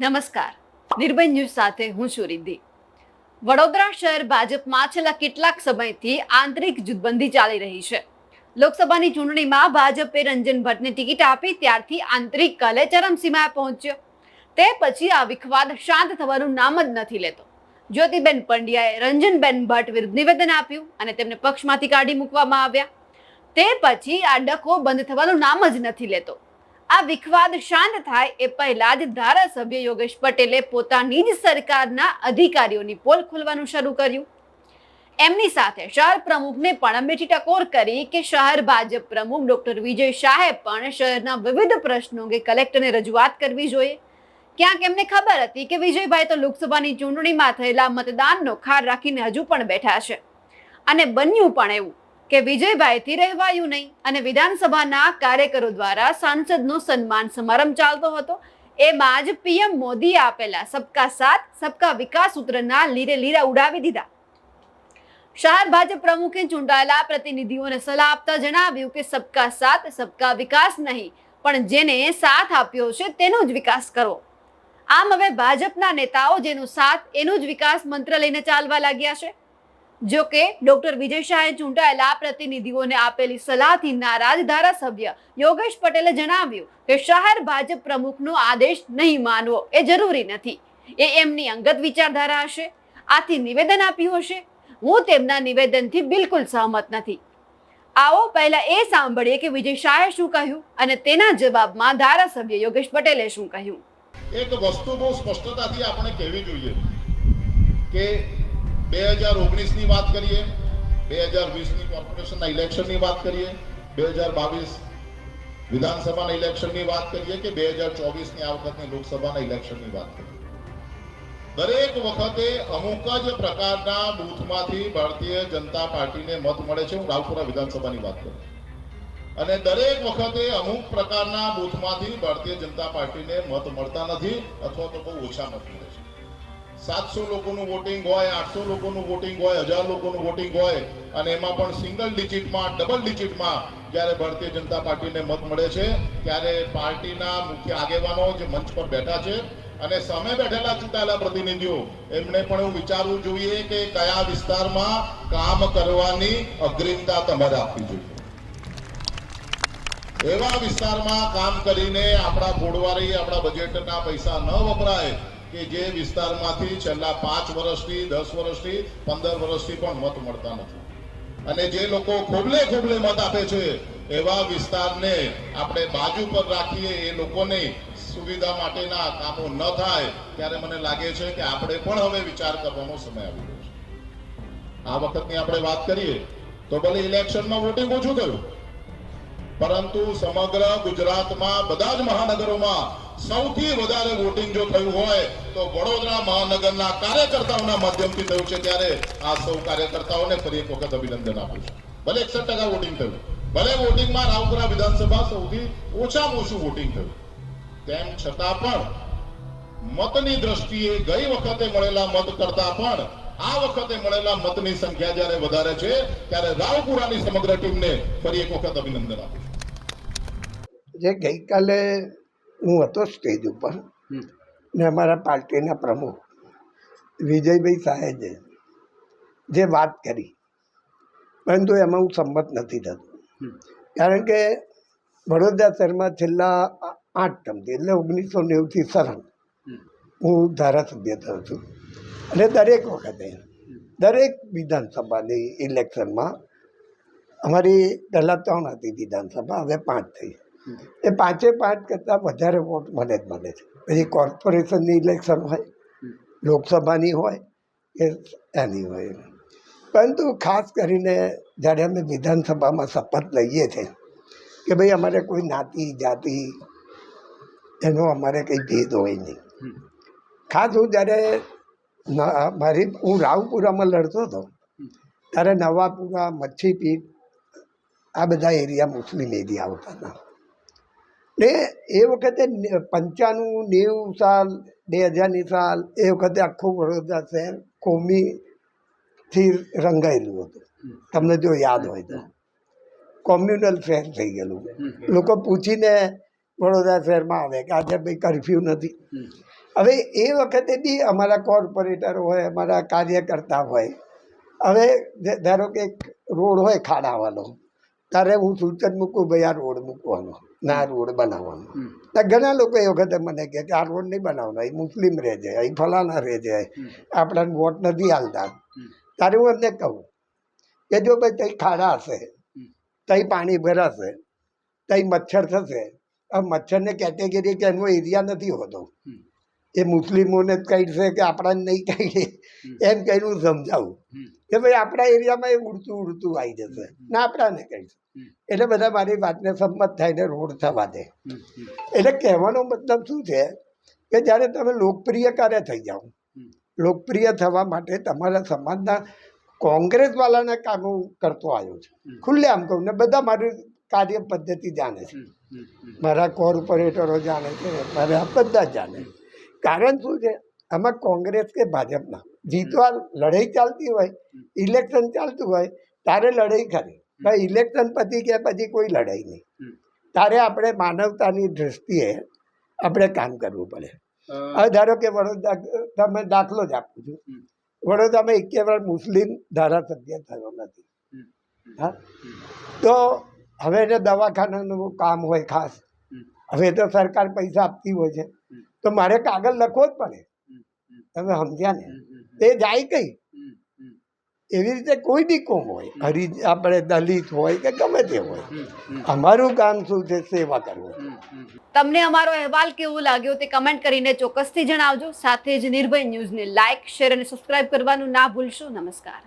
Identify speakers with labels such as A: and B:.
A: નમસ્કાર, નિર્ભય ન્યૂઝ સાથે હું છું રિદ્ધિ। વડોદરા શહેર ભાજપમાં છેલ્લા કેટલાક સમયથી આંતરિક જૂથબંધી ચાલી રહી છે। લોકસભાની ચૂંટણીમાં ભાજપે રંજન ભટ્ટને ટિકિટ આપી ત્યારથી આંતરિક કલહ ચરમસીમાએ પહોંચ્યો। તે પછી આ વિખવાદ શાંત થવાનું નામ જ નથી લેતો। જ્યોતિબેન પંડ્યાએ રંજનબેન ભટ્ટ વિરુદ્ધ નિવેદન આપ્યું અને તેમને પક્ષમાંથી કાઢી મૂકવામાં આવ્યા। તે પછી આ ડખો બંધ થવાનું નામ જ નથી લેતો। આ વિખવાદ શાંત થાય એ પહેલા જ ધારાસભ્ય યોગેશ પટેલે પોતાની જ સરકારના અધિકારીઓની પોલ ખોલવાનું શરૂ કર્યું। એમની સાથે શહેર પ્રમુખને પણ મીઠી ટકોર કરી કે શહેર ભાજપ પ્રમુખ ડોક્ટર વિજય શાહે પણ શહેરના વિવિધ પ્રશ્નો અંગે કલેક્ટરને રજૂઆત કરવી જોઈએ। ક્યાંક એમને ખબર હતી કે વિજયભાઈ તો લોકસભાની ચૂંટણીમાં થયેલા મતદાનનો ખાર રાખીને હજુ પણ બેઠા છે અને બન્યું પણ એવું કે વિજયભાઈથી રહેવાયું નહીં અને વિધાનસભાના કાર્યકરો દ્વારા સાંસદનો સન્માન સમારંભ ચાલતો હતો। એમાં જ પીએમ મોદીએ આપેલા સબકા સાથ સબકા વિકાસ સૂત્રના લીરે લીરા ઉડાવી દીધા। શહેર ભાજપ પ્રમુખે ચૂંટાયેલા પ્રતિનિધિઓને સલાહ આપતા જણાવ્યું કે સબકા સાથ સબકા વિકાસ નહીં પણ જેને સાથ આપ્યો છે તેનો જ વિકાસ કરો। આમ હવે ભાજપના નેતાઓ જેનો સાથ એનો જ વિકાસ મંત્ર લઈને ચાલવા લાગ્યા છે। જો કે ડોક્ટર વિજય શાહે ચૂંટાયેલા પ્રતિનિધિઓને આપેલી સલાહથી નારાજ ધારાસભ્ય યોગેશ પટેલે જણાવ્યું કે શહેર ભાજપ પ્રમુખનો આદેશ નહીં માનવો એ જરૂરી નથી, એ એમની અંગત વિચારધારા હશે, આથી નિવેદન આપ્યું હશે। હું તેમના નિવેદનથી બિલકુલ સહમત નથી। આવો પહેલા એ સાંભળીએ કે વિજય શાહે શું કહ્યું અને તેના જવાબમાં ધારાસભ્ય યોગેશ પટેલે શું કહ્યું।
B: એક વસ્તુ બહુ સ્પષ્ટતાથી આપણે કહેવી જોઈએ કે 2019 ની વાત કરીએ, 2020 ની કોર્પોરેશનના ઇલેક્શનની વાત કરીએ, 2022 વિધાનસભાના ઇલેક્શનની વાત કરીએ કે 2024 ની આ વખતની લોકસભાના ઇલેક્શનની વાત કરીએ, દરેક વખતે અમુક જ પ્રકારના બૂથમાંથી ભારતીય જનતા પાર્ટીને મત મળે છે। હું રાવપુરા વિધાનસભાની વાત કરું અને દરેક વખતે અમુક પ્રકારના બૂથમાંથી ભારતીય જનતા પાર્ટીને મત મળતા નથી અથવા તો બહુ ઓછા મત મળે છે। 700 લોકોનું વોટિંગ હોય, 800 લોકોનું વોટિંગ હોય, 1000 લોકોનું વોટિંગ હોય અને એમાં પણ સિંગલ ડિજિટમાં, ડબલ ડિજિટમાં જ્યારે ભારતીય જનતા પાર્ટીને મત મળે છે ત્યારે પાર્ટીના મુખ્ય આગેવાનો જે મંચ પર બેઠા છે અને સામે બેઠેલા ચૂંટાયેલા પ્રતિનિધિઓ એમણે પણ એવું વિચારવું જોઈએ કે કયા વિસ્તારમાં કામ કરવાની અગ્રિમતા તમારે આપવી જોઈએ। એવા વિસ્તારમાં કામ કરીને આપણા ફોડવારી, આપણા બજેટના પૈસા ન વપરાય કે જે વિસ્તારમાંથી છેલ્લા 5 વર્ષથી, 10 વર્ષથી, 15 વર્ષથી પણ મત મળતા નથી અને જે લોકો ખોબલે ખોબલે મત આપે છે એવા વિસ્તારને આપણે બાજુ પર રાખીએ, એ લોકોને સુવિધા માટેના કામો ન થાય ત્યારે મને લાગે છે કે આપણે પણ હવે વિચાર કરવાનો સમય આવી ગયો છે। આ વખતની આપણે વાત કરીએ તો ભલે ઇલેક્શનમાં વોટિંગ ઓછું થયું પરંતુ સમગ્ર ગુજરાતમાં બધા જ મહાનગરોમાં સૌથી વધારે વોટિંગ જો થયું હોય તો વડોદરા મહાનગરના કાર્યકર્તાઓના માધ્યમથી થયું છે। ત્યારે આ સૌ કાર્યકર્તાઓને ફરી એક વખત અભિનંદન આપું છું। ભલે 61% વોટિંગ થયું, ભલે વોટિંગમાં રાવપુરા વિધાનસભા સૌથી ઓછામાં ઓછું વોટિંગ થયું, તેમ છતાં પણ મતની દ્રષ્ટિએ ગઈ વખતે મળેલા મત કરતા પણ આ વખતે મળેલા મતની સંખ્યા જ્યારે વધારે છે ત્યારે રાવપુરાની સમગ્ર ટીમને ફરી એક વખત અભિનંદન આપું છું।
C: જે ગઈકાલે હું હતો સ્ટેજ ઉપર ને અમારા પાર્ટીના પ્રમુખ વિજયભાઈ શાહે જે વાત કરી, પરંતુ એમાં હું સંમત નથી થતો। કારણ કે વડોદરા શહેરમાં છેલ્લા 8 ટર્મથી એટલે 1990થી સરળ હું ધારાસભ્ય થયો છું અને દરેક વખતે દરેક વિધાનસભાની ઇલેક્શનમાં અમારી પહેલાં 3 હતી વિધાનસભા, હવે 5 થઈ। એ 5 કરતાં વધારે વોટ મને જ મળે છે। પછી કોર્પોરેશનની ઇલેક્શન હોય, લોકસભાની હોય કે એની હોય, પરંતુ ખાસ કરીને જ્યારે અમે વિધાનસભામાં શપથ લઈએ છીએ કે ભાઈ અમારે કોઈ જ્ઞાતિ જાતિ એનો અમારે કંઈ ભેદ હોય નહીં। ખાસ હું જ્યારે હું રાવપુરામાં લડતો હતો ત્યારે નવાપુરા, મચ્છીપીઠ આ બધા એરિયા મુસ્લિમ એરિયા આવતા હતા ને એ વખતે 95, 90 સાલ, 2000ની સાલ એ વખતે આખું વડોદરા શહેર કોમીથી રંગાયેલું હતું। તમને જો યાદ હોય તો કોમ્યુનલ શહેર થઈ ગયેલું। લોકો પૂછીને વડોદરા શહેરમાં આવે કે આજે ભાઈ કર્ફ્યુ નથી, હવે એ વખતે બી અમારા કોર્પોરેટર હોય, અમારા કાર્યકર્તા હોય, હવે ધારો કે એક રોડ હોય ખાડાવાળો, ત્યારે હું સૂચન મૂકું ભાઈ આ રોડ મૂકવાનો, ના આ રોડ બનાવવાનો. તો ઘણા લોકો એ વખતે મને કહે કે આ રોડ નહીં બનાવવાનો, અહીં મુસ્લિમ રહે છે, અહીં ફલાણા રહે છે, આપણાને વોટ નથી હાલતા. ત્યારે હું એમને કહું કે જો ભાઈ તઈ ખાડા હશે, તઈ પાણી ભરાશે, તઈ મચ્છર થશે. આ મચ્છરને કેટેગરી કે એનો એરિયા નથી હોતો, એ મુસ્લિમોને જ કહી છે કે આપણાને નહીં કહીએ એમ કહીને હું સમજાવું કે ભાઈ આપણા એરિયામાં એ ઉડતું ઉડતું આવી જશે ને આપણાને કહીશું. એટલે બધા મારી વાતને સંમત થાય ને રોડ થવા દે. એટલે કહેવાનો મતલબ શું છે કે જ્યારે તમે લોકપ્રિય કાર્ય થઈ જાઓ, લોકપ્રિય થવા માટે તમારા સમાજના કોંગ્રેસવાળાના કામો કરતો આવ્યો છે. ખુલ્લે આમ કહું ને બધા મારી કાર્ય પદ્ધતિ જાણે છે, મારા કોર્પોરેટરો જાણે છે, મારા બધા જાણે. કારણ શું છે, આમાં કોંગ્રેસ કે ભાજપના જીતવા લડાઈ ચાલતી હોય, ઇલેક્શન ચાલતું હોય ત્યારે લડાઈ ખરી, પણ ઇલેક્શન પછી કે પછી કોઈ લડાઈ નહીં. ત્યારે આપણે માનવતાની દૃષ્ટિએ આપણે કામ કરવું પડે. હવે ધારો કે વડોદરા, તમે દાખલો જ આપું છું, વડોદરામાં એકે વાર મુસ્લિમ ધારાસભ્ય થયો નથી. હા, તો હવે એને દવાખાનાનું કામ હોય ખાસ, હવે તો સરકાર પૈસા આપતી હોય છે, તો મારે કાગળ લખવો જ પડે. તમે સમજ્યા ને? તે જાય કઈ. એવી રીતે કોઈ બી કોમ હોય, આપણે દલિત હોય કે ગમે તે હોય, અમારું કામ શું છે? સેવા કરવું.
A: તમને અમારો અહેવાલ કેવો લાગ્યો તે કમેન્ટ કરીને ચોક્કસથી જણાવજો. સાથે જ નિર્ભય ન્યૂઝને લાઇક, શેર અને સબસ્ક્રાઇબ કરવાનું ના ભૂલશો. નમસ્કાર.